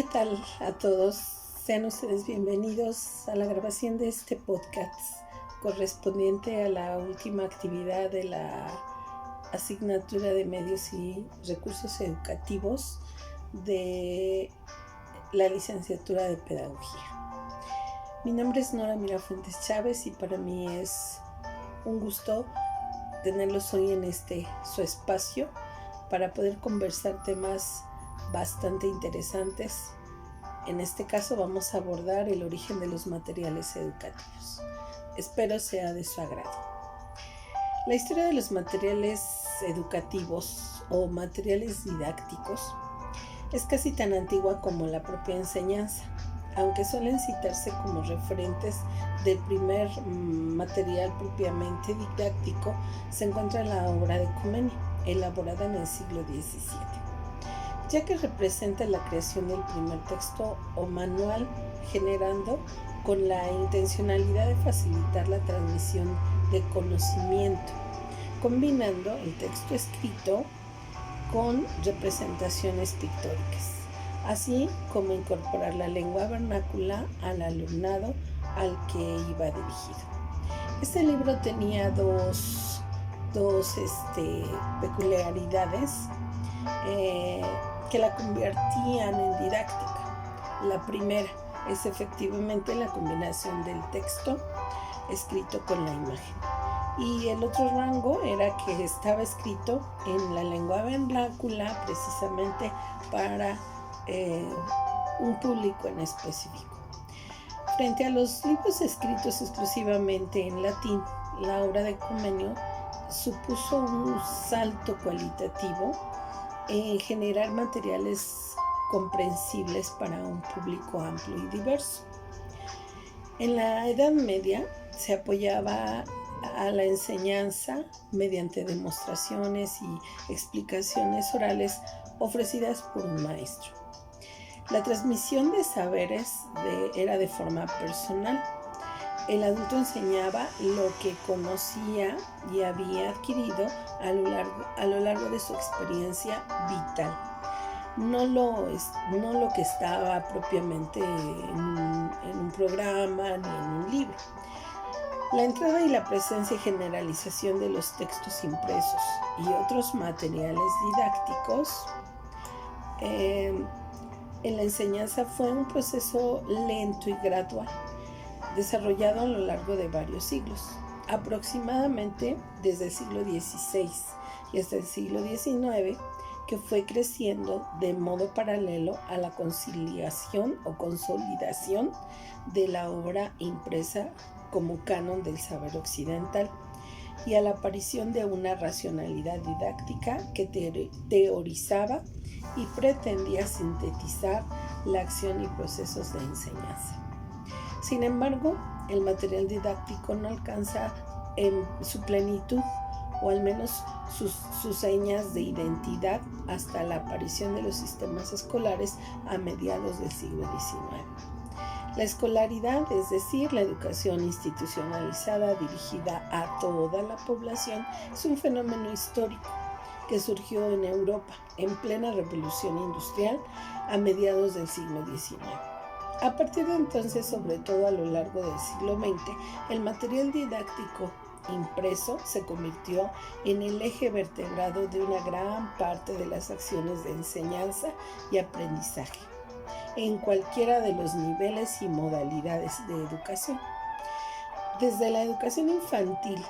¿Qué tal a todos? Sean ustedes bienvenidos a la grabación de este podcast correspondiente a la última actividad de la asignatura de Medios y Recursos Educativos de la licenciatura de Pedagogía. Mi nombre es Nora Mirafuentes Chávez y para mí es un gusto tenerlos hoy en su espacio para poder conversar temas bastante interesantes. En este caso vamos a abordar el origen de los materiales educativos. Espero sea de su agrado. La historia de los materiales educativos o materiales didácticos es casi tan antigua como la propia enseñanza, aunque suelen citarse como referentes del primer material propiamente didáctico. Se encuentra la obra de Comenio, elaborada en el siglo XVII. Ya que representa la creación del primer texto o manual, generando con la intencionalidad de facilitar la transmisión de conocimiento, combinando el texto escrito con representaciones pictóricas, así como incorporar la lengua vernácula al alumnado al que iba dirigido. Este libro tenía dos peculiaridades que la convertían en didáctica. La primera es efectivamente la combinación del texto escrito con la imagen. Y el otro rango era que estaba escrito en la lengua vernácula precisamente para un público en específico. Frente a los libros escritos exclusivamente en latín, la obra de Comenio supuso un salto cualitativo en generar materiales comprensibles para un público amplio y diverso. En la Edad Media se apoyaba a la enseñanza mediante demostraciones y explicaciones orales ofrecidas por un maestro. La transmisión de saberes era de forma personal. El adulto enseñaba lo que conocía y había adquirido a lo largo de su experiencia vital, no lo que estaba propiamente en un programa ni en un libro. La entrada y la presencia y generalización de los textos impresos y otros materiales didácticos en la enseñanza fue un proceso lento y gradual, desarrollado a lo largo de varios siglos, aproximadamente desde el siglo XVI y hasta el siglo XIX, que fue creciendo de modo paralelo a la conciliación o consolidación de la obra impresa como canon del saber occidental y a la aparición de una racionalidad didáctica que teorizaba y pretendía sintetizar la acción y procesos de enseñanza. Sin embargo, el material didáctico no alcanza en su plenitud, o al menos sus señas de identidad, hasta la aparición de los sistemas escolares a mediados del siglo XIX. La escolaridad, es decir, la educación institucionalizada dirigida a toda la población, es un fenómeno histórico que surgió en Europa en plena revolución industrial a mediados del siglo XIX. A partir de entonces, sobre todo a lo largo del siglo XX, el material didáctico impreso se convirtió en el eje vertebrado de una gran parte de las acciones de enseñanza y aprendizaje, en cualquiera de los niveles y modalidades de educación. Desde la educación infantil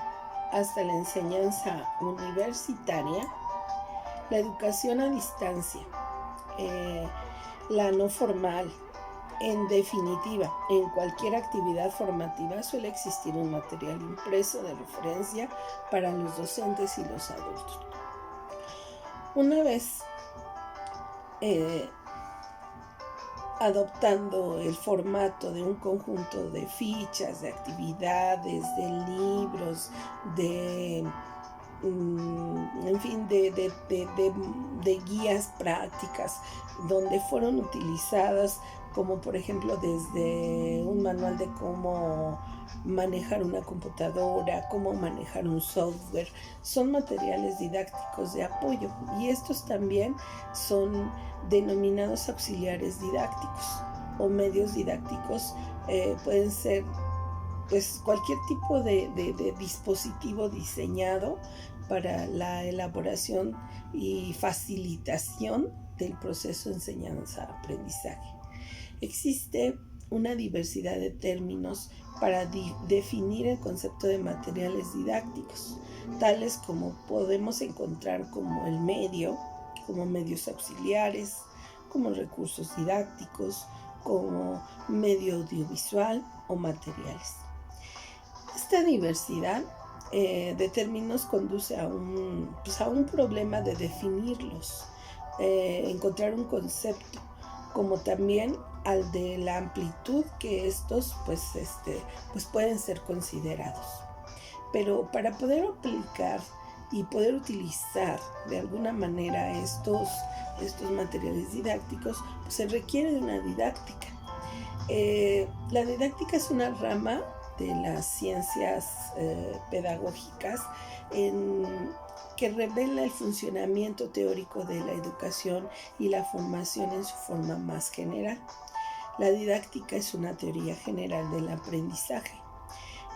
hasta la enseñanza universitaria, la educación a distancia, la no formal. En definitiva, en cualquier actividad formativa suele existir un material impreso de referencia para los docentes y los adultos. Una vez adoptando el formato de un conjunto de fichas, de actividades, de libros, de en fin, de guías prácticas donde fueron utilizadas, como por ejemplo desde un manual de cómo manejar una computadora, cómo manejar un software. Son materiales didácticos de apoyo, y estos también son denominados auxiliares didácticos o medios didácticos. Pueden ser pues cualquier tipo de dispositivo diseñado para la elaboración y facilitación del proceso de enseñanza-aprendizaje. Existe una diversidad de términos para definir el concepto de materiales didácticos, tales como podemos encontrar como el medio, como medios auxiliares, como recursos didácticos, como medio audiovisual o materiales. Esta diversidad de términos conduce a un problema de definirlos, encontrar un concepto, como también al de la amplitud que estos pues pueden ser considerados. Pero para poder aplicar y poder utilizar de alguna manera estos materiales didácticos, pues se requiere de una didáctica. La didáctica es una rama de las ciencias pedagógicas que revela el funcionamiento teórico de la educación y la formación en su forma más general. La didáctica es una teoría general del aprendizaje.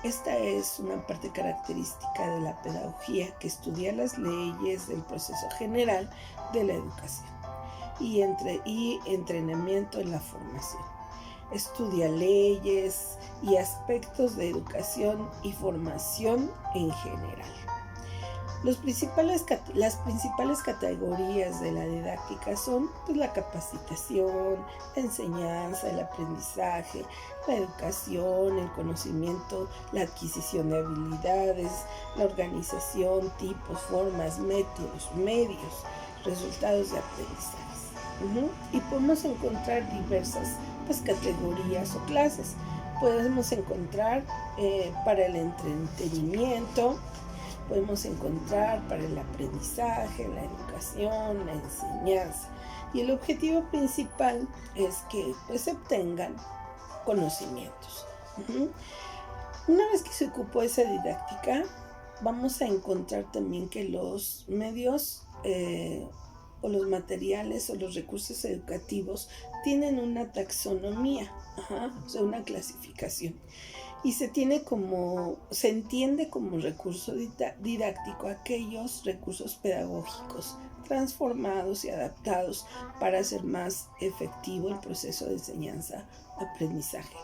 Esta es una parte característica de la pedagogía que estudia las leyes del proceso general de la educación y entrenamiento en la formación. Estudia leyes y aspectos de educación y formación en general. Las principales categorías de la didáctica son pues, la capacitación, la enseñanza, el aprendizaje, la educación, el conocimiento, la adquisición de habilidades, la organización, tipos, formas, métodos, medios, resultados de aprendizaje. Y podemos encontrar diversas categorías o clases. Podemos encontrar para el entretenimiento, podemos encontrar para el aprendizaje, la educación, la enseñanza. Y el objetivo principal es que se obtengan conocimientos. Una vez que se ocupó esa didáctica, vamos a encontrar también que los medios o los materiales o los recursos educativos tienen una taxonomía, o sea, una clasificación. Y se entiende como recurso didáctico aquellos recursos pedagógicos transformados y adaptados para hacer más efectivo el proceso de enseñanza-aprendizaje.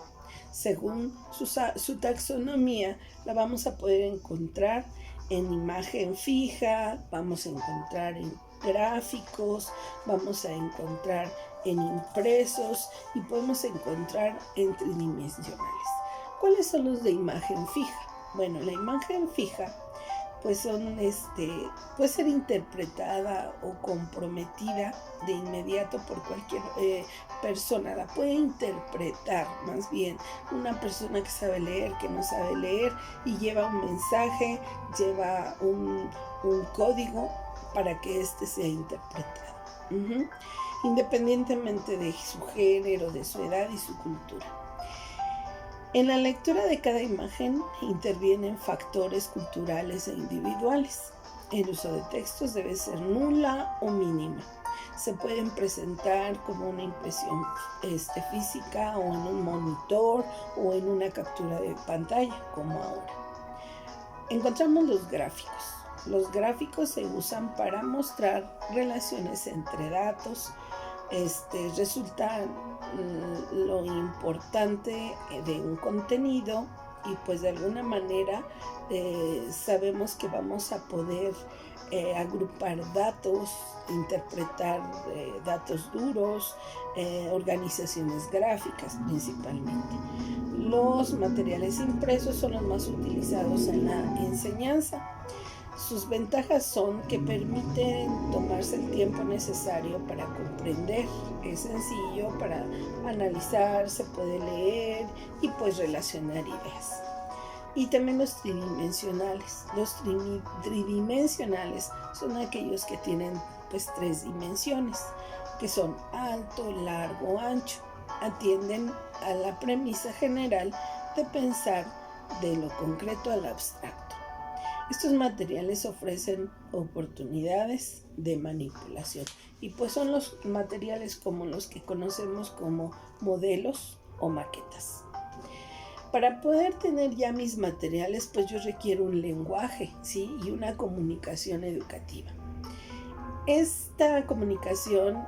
Según su taxonomía, la vamos a poder encontrar en imagen fija, vamos a encontrar en gráficos, vamos a encontrar en impresos y podemos encontrar en tridimensionales. ¿Cuáles son los de imagen fija? Bueno, la imagen fija puede ser interpretada o comprometida de inmediato por cualquier persona. La puede interpretar más bien una persona que sabe leer, que no sabe leer, y lleva un mensaje, lleva un código para que sea interpretado, independientemente de su género, de su edad y su cultura. En la lectura de cada imagen intervienen factores culturales e individuales. El uso de textos debe ser nula o mínima. Se pueden presentar como una impresión física o en un monitor o en una captura de pantalla, como ahora. Encontramos los gráficos. Los gráficos se usan para mostrar relaciones entre datos. Resulta lo importante de un contenido y pues de alguna manera sabemos que vamos a poder agrupar datos, interpretar datos duros, organizaciones gráficas principalmente. Los materiales impresos son los más utilizados en la enseñanza. Sus ventajas son que permiten tomarse el tiempo necesario para comprender. Es sencillo para analizar, se puede leer y pues relacionar ideas. y también los tridimensionales. Los tridimensionales son aquellos que tienen pues 3 dimensiones, que son alto, largo, ancho. Atienden a la premisa general de pensar de lo concreto al abstracto. Estos materiales ofrecen oportunidades de manipulación y pues son los materiales como los que conocemos como modelos o maquetas. Para poder tener ya mis materiales, pues yo requiero un lenguaje, ¿sí? Y una comunicación educativa. Esta comunicación,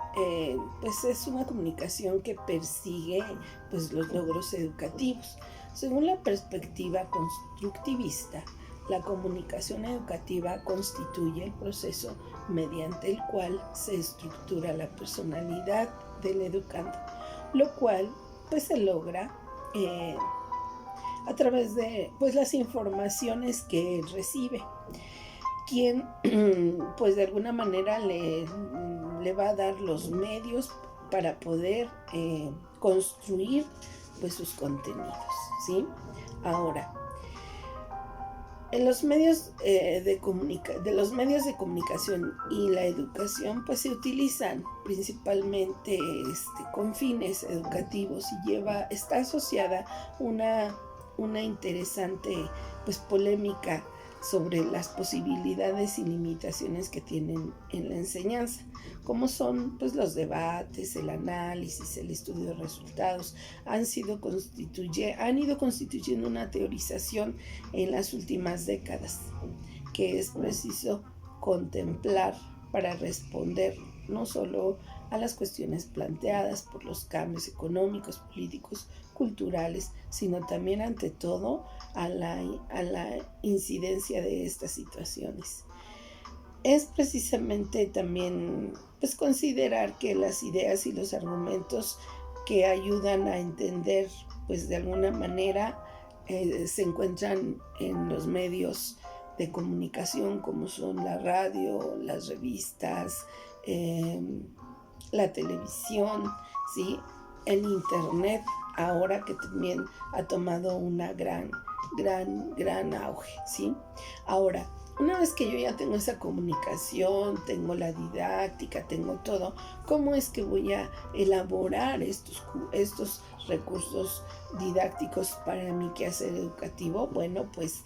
pues es una comunicación que persigue pues, los logros educativos. Según la perspectiva constructivista, la comunicación educativa constituye el proceso mediante el cual se estructura la personalidad del educando, lo cual pues se logra a través de pues, las informaciones que él recibe, quien pues de alguna manera le va a dar los medios para poder construir pues sus contenidos, ¿sí? Ahora, en los medios de comunicación y la educación pues se utilizan principalmente con fines educativos y está asociada una interesante pues polémica sobre las posibilidades y limitaciones que tienen en la enseñanza, como son pues los debates, el análisis, el estudio de resultados, han ido constituyendo una teorización en las últimas décadas, que es preciso contemplar para responder no solo a las cuestiones planteadas por los cambios económicos, políticos, culturales, sino también ante todo a la incidencia de estas situaciones. Es precisamente también pues, considerar que las ideas y los argumentos que ayudan a entender pues de alguna manera se encuentran en los medios de comunicación como son la radio, las revistas, la televisión, ¿sí? El internet, ahora que también ha tomado una gran auge, ¿sí? Ahora, una vez que yo ya tengo esa comunicación, tengo la didáctica, tengo todo, ¿cómo es que voy a elaborar estos recursos didácticos para mi quehacer educativo? Bueno, pues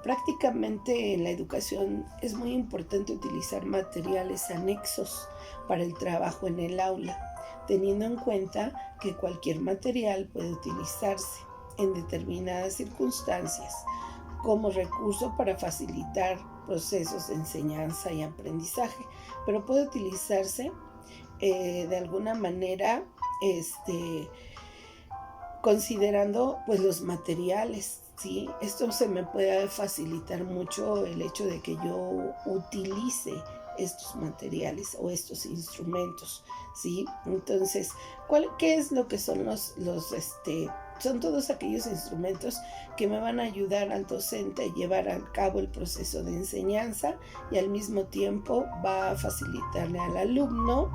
prácticamente en la educación es muy importante utilizar materiales anexos para el trabajo en el aula, teniendo en cuenta que cualquier material puede utilizarse en determinadas circunstancias como recurso para facilitar procesos de enseñanza y aprendizaje, pero puede utilizarse de alguna manera considerando pues los materiales, ¿sí? Esto se me puede facilitar mucho el hecho de que yo utilice estos materiales o estos instrumentos, ¿sí? Entonces, ¿qué es lo que son son todos aquellos instrumentos que me van a ayudar al docente a llevar a cabo el proceso de enseñanza y al mismo tiempo va a facilitarle al alumno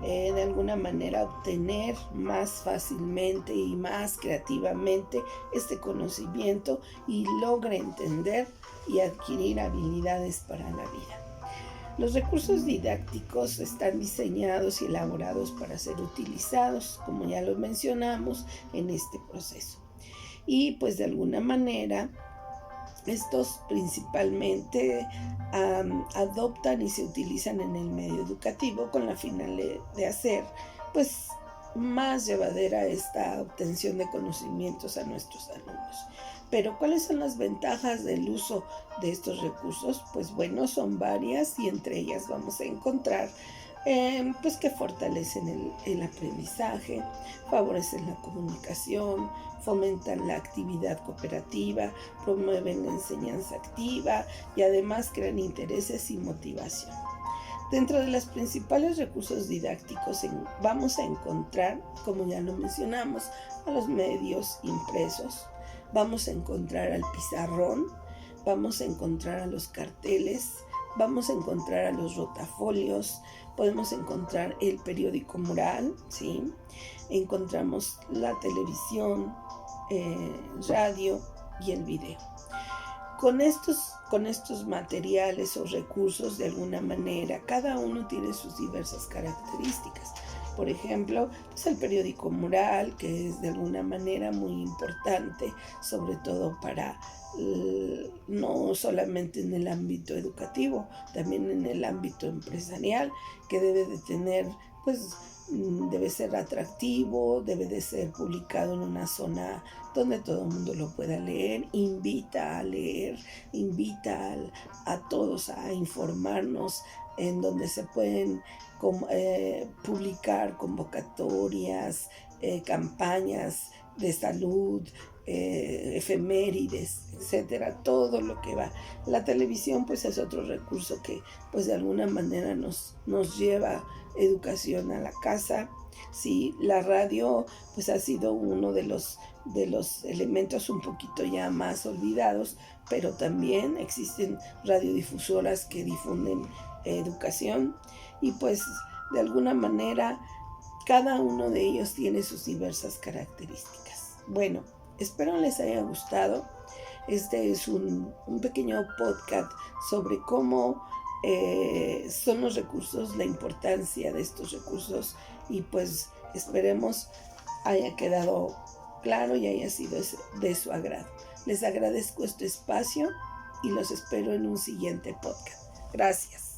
de alguna manera obtener más fácilmente y más creativamente este conocimiento y logre entender y adquirir habilidades para la vida. Los recursos didácticos están diseñados y elaborados para ser utilizados, como ya lo mencionamos, en este proceso. Y pues de alguna manera estos principalmente adoptan y se utilizan en el medio educativo con la finalidad de hacer pues más llevadera esta obtención de conocimientos a nuestros alumnos. Pero ¿cuáles son las ventajas del uso de estos recursos? Pues bueno, son varias y entre ellas vamos a encontrar pues que fortalecen el aprendizaje, favorecen la comunicación, fomentan la actividad cooperativa, promueven la enseñanza activa y además crean intereses y motivación. Dentro de los principales recursos didácticos vamos a encontrar, como ya lo mencionamos, a los medios impresos, vamos a encontrar al pizarrón, vamos a encontrar a los carteles, vamos a encontrar a los rotafolios, podemos encontrar el periódico mural, ¿sí? Encontramos la televisión, radio, y el video. Con estos materiales o recursos, de alguna manera, cada uno tiene sus diversas características. Por ejemplo, pues el periódico mural, que es de alguna manera muy importante, sobre todo para no solamente en el ámbito educativo, también en el ámbito empresarial, que debe de tener, pues, debe ser atractivo, debe de ser publicado en una zona donde todo el mundo lo pueda leer, invita a leer, invita a todos a informarnos, en donde se pueden publicar convocatorias, campañas de salud, efemérides, etcétera, todo lo que va. La televisión pues es otro recurso que pues de alguna manera nos lleva educación a la casa. Sí, la radio pues ha sido uno de los elementos un poquito ya más olvidados, pero también existen radiodifusoras que difunden educación y pues de alguna manera cada uno de ellos tiene sus diversas características. Bueno, espero les haya gustado. Este es un pequeño podcast sobre cómo son los recursos, la importancia de estos recursos y pues esperemos haya quedado claro y haya sido de su agrado. Les agradezco este espacio y los espero en un siguiente podcast. Gracias.